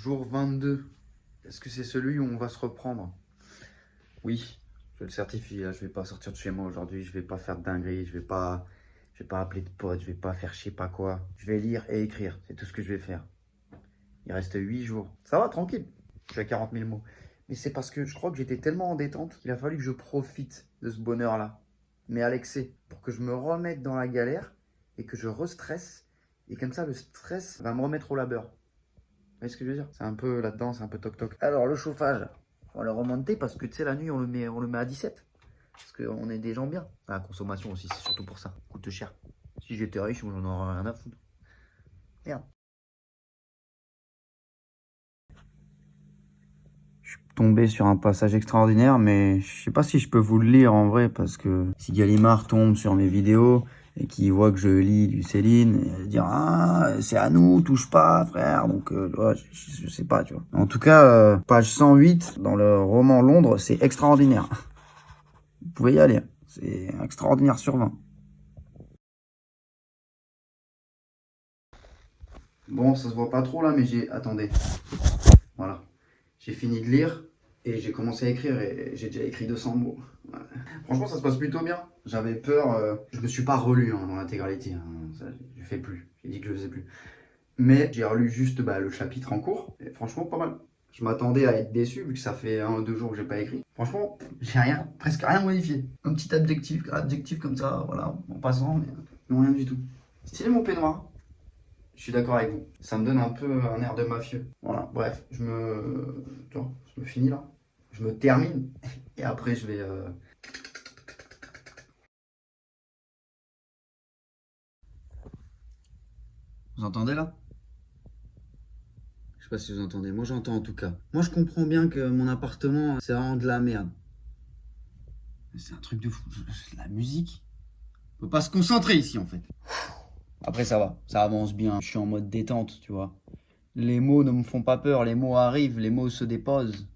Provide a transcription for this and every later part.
Jour 22. Est-ce que c'est celui où on va se reprendre? Oui, je le certifie. Là, je vais pas sortir de chez moi aujourd'hui. Je vais pas faire de dinguerie. Je vais pas appeler de potes. Je vais pas faire je sais pas quoi. Je vais lire et écrire. C'est tout ce que je vais faire. Il reste 8 jours. Ça va, tranquille. Je suis à 40 000 mots. Mais c'est parce que je crois que j'étais tellement en détente qu'il a fallu que je profite de ce bonheur-là. Mais à l'excès. Pour que je me remette dans la galère et que je restresse. Et comme ça, le stress va me remettre au labeur. Vous voyez ce que je veux dire? C'est un peu là-dedans, c'est un peu toc-toc. Alors, le chauffage, on va le remonter parce que tu sais, la nuit, on le met à 17. Parce qu'on est des gens bien. La consommation aussi, c'est surtout pour ça. Ça coûte cher. Si j'étais riche, j'en aurais rien à foutre. Merde. Je suis tombé sur un passage extraordinaire, mais je sais pas si je peux vous le lire en vrai, parce que si Gallimard tombe sur mes vidéos et qu'il voit que je lis du Céline, il va se dire ah c'est à nous, touche pas frère. Donc ouais, je sais pas, tu vois. En tout cas, page 108 dans le roman Londres, c'est extraordinaire. Vous pouvez y aller, c'est extraordinaire sur 20. Bon, ça se voit pas trop là, mais attendez. Voilà. J'ai fini de lire et j'ai commencé à écrire et j'ai déjà écrit 200 mots. Ouais. Franchement, ça se passe plutôt bien. J'avais peur, je me suis pas relu dans l'intégralité. Ça, je fais plus. J'ai dit que je le faisais plus. Mais j'ai relu juste le chapitre en cours. Et franchement, pas mal. Je m'attendais à être déçu vu que ça fait 1 ou 2 jours que j'ai pas écrit. Franchement, j'ai presque rien modifié. Un petit adjectif comme ça, voilà, en passant, mais non, rien du tout. Stylé mon peignoir. Je suis d'accord avec vous. Ça me donne un peu un air de mafieux. Voilà, bref, tu vois, je me finis là. Je me termine. Et après, je vais... Vous entendez là? Je sais pas si vous entendez. Moi, j'entends en tout cas. Moi, je comprends bien que mon appartement, c'est vraiment de la merde. C'est un truc de fou. La musique. On peut pas se concentrer ici, en fait. Après, ça va. Ça avance bien. Je suis en mode détente, tu vois. Les mots ne me font pas peur. Les mots arrivent. Les mots se déposent.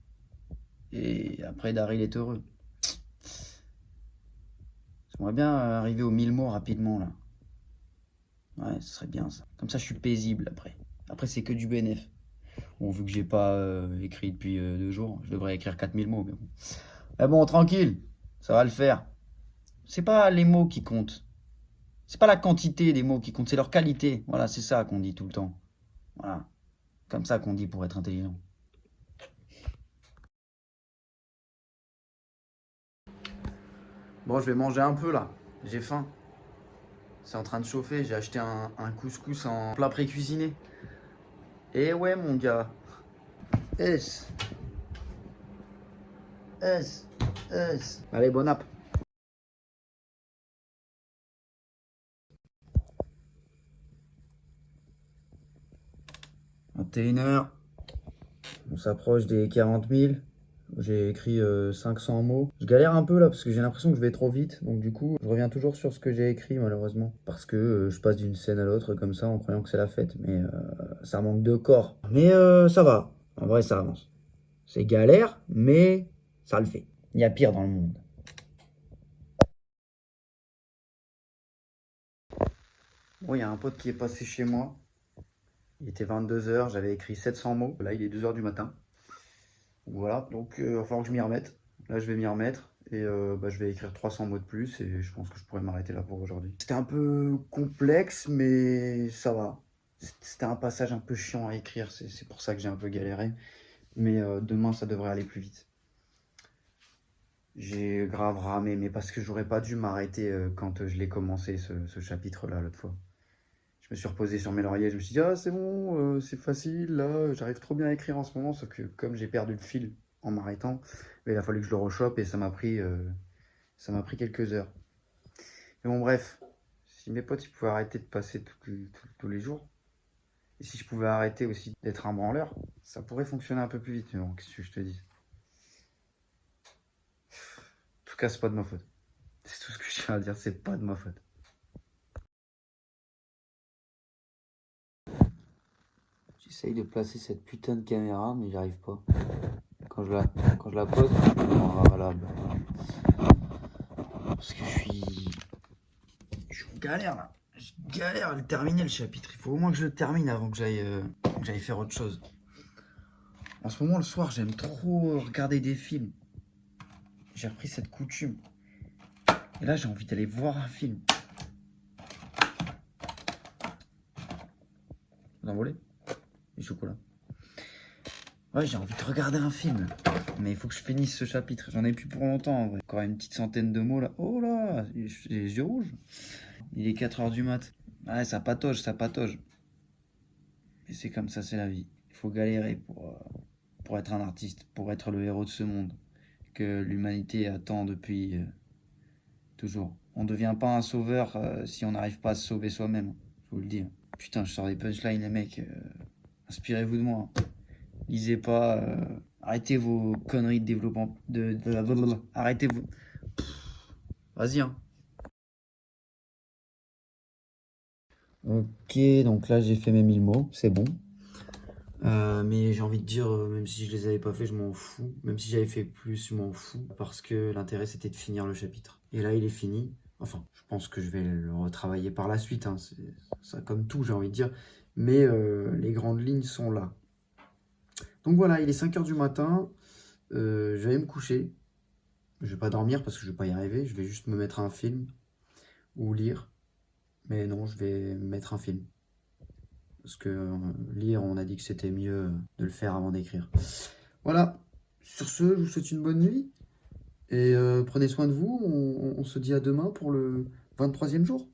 Et après, Daryl est heureux. J'aimerais bien arriver aux 1000 mots rapidement, là. Ouais, ce serait bien, ça. Comme ça, je suis paisible, après. Après, c'est que du bénéf. Bon, vu que j'ai pas écrit depuis 2 jours, je devrais écrire 4000 mots, mais bon. Mais bon, tranquille. Ça va le faire. C'est pas les mots qui comptent. C'est pas la quantité des mots qui compte, c'est leur qualité. Voilà, c'est ça qu'on dit tout le temps. Voilà. Comme ça qu'on dit pour être intelligent. Bon, je vais manger un peu là. J'ai faim. C'est en train de chauffer. J'ai acheté un couscous en plat pré-cuisiné. Eh ouais, mon gars. S. S. S. Allez, bon app. 21h. On s'approche des 40 000. J'ai écrit 500 mots. Je galère un peu là parce que j'ai l'impression que je vais trop vite. Donc du coup, je reviens toujours sur ce que j'ai écrit malheureusement. Parce que je passe d'une scène à l'autre comme ça en croyant que c'est la fête. Mais ça manque de corps. Mais ça va. En vrai, ça avance. C'est galère, mais ça le fait. Il y a pire dans le monde. Bon, il y a un pote qui est passé chez moi. Il était 22h, j'avais écrit 700 mots. Là, il est 2h du matin. Voilà, donc il va falloir que je m'y remette. Là, je vais m'y remettre et je vais écrire 300 mots de plus et je pense que je pourrais m'arrêter là pour aujourd'hui. C'était un peu complexe, mais ça va. C'était un passage un peu chiant à écrire, c'est pour ça que j'ai un peu galéré. Mais demain, ça devrait aller plus vite. J'ai grave ramé, mais parce que j'aurais pas dû m'arrêter quand je l'ai commencé, ce chapitre-là, l'autre fois. Je me suis reposé sur mes lauriers, je me suis dit, ah c'est bon, c'est facile, là, j'arrive trop bien à écrire en ce moment, sauf que comme j'ai perdu le fil en m'arrêtant, il a fallu que je le rechoppe et ça m'a pris quelques heures. Mais bon, bref, si mes potes ils pouvaient arrêter de passer tous les jours, et si je pouvais arrêter aussi d'être un branleur, ça pourrait fonctionner un peu plus vite, mais bon, qu'est-ce que je te dis? En tout cas, c'est pas de ma faute. C'est tout ce que je tiens à dire, c'est pas de ma faute. J'essaye de placer cette putain de caméra, mais j'y arrive pas. Quand je la pose, voilà. Parce que je suis en galère là. Je galère à le terminer le chapitre. Il faut au moins que je le termine avant que j'aille faire autre chose. En ce moment, le soir, j'aime trop regarder des films. J'ai repris cette coutume. Et là, j'ai envie d'aller voir un film. Vous en voulez? Les chocolats. Ouais, j'ai envie de regarder un film. Mais il faut que je finisse ce chapitre. J'en ai plus pour longtemps, en vrai. Encore une petite centaine de mots, là. Oh là, j'ai les yeux rouges. Il est 4 h du mat. Ouais, ça patauge, ça patauge. Et c'est comme ça, c'est la vie. Il faut galérer pour être un artiste, pour être le héros de ce monde que l'humanité attend depuis toujours. On ne devient pas un sauveur si on n'arrive pas à se sauver soi-même. Je vous le dis. Putain, je sors des punchlines, les mecs. Inspirez-vous de moi. Lisez pas. Arrêtez vos conneries de développement. Arrêtez vous. Vas-y, hein. Ok, donc là j'ai fait mes 1000 mots, c'est bon. Mais j'ai envie de dire, même si je les avais pas fait, je m'en fous. Même si j'avais fait plus, je m'en fous. Parce que l'intérêt c'était de finir le chapitre. Et là il est fini. Enfin, je pense que je vais le retravailler par la suite. Hein. C'est ça comme tout, j'ai envie de dire. Mais les grandes lignes sont là. Donc voilà, il est 5 h du matin. Je vais aller me coucher. Je vais pas dormir parce que je vais pas y arriver. Je vais juste me mettre un film ou lire. Mais non, je vais me mettre un film. Parce que lire, on a dit que c'était mieux de le faire avant d'écrire. Voilà. Sur ce, je vous souhaite une bonne nuit. Et prenez soin de vous. On se dit à demain pour le 23e jour.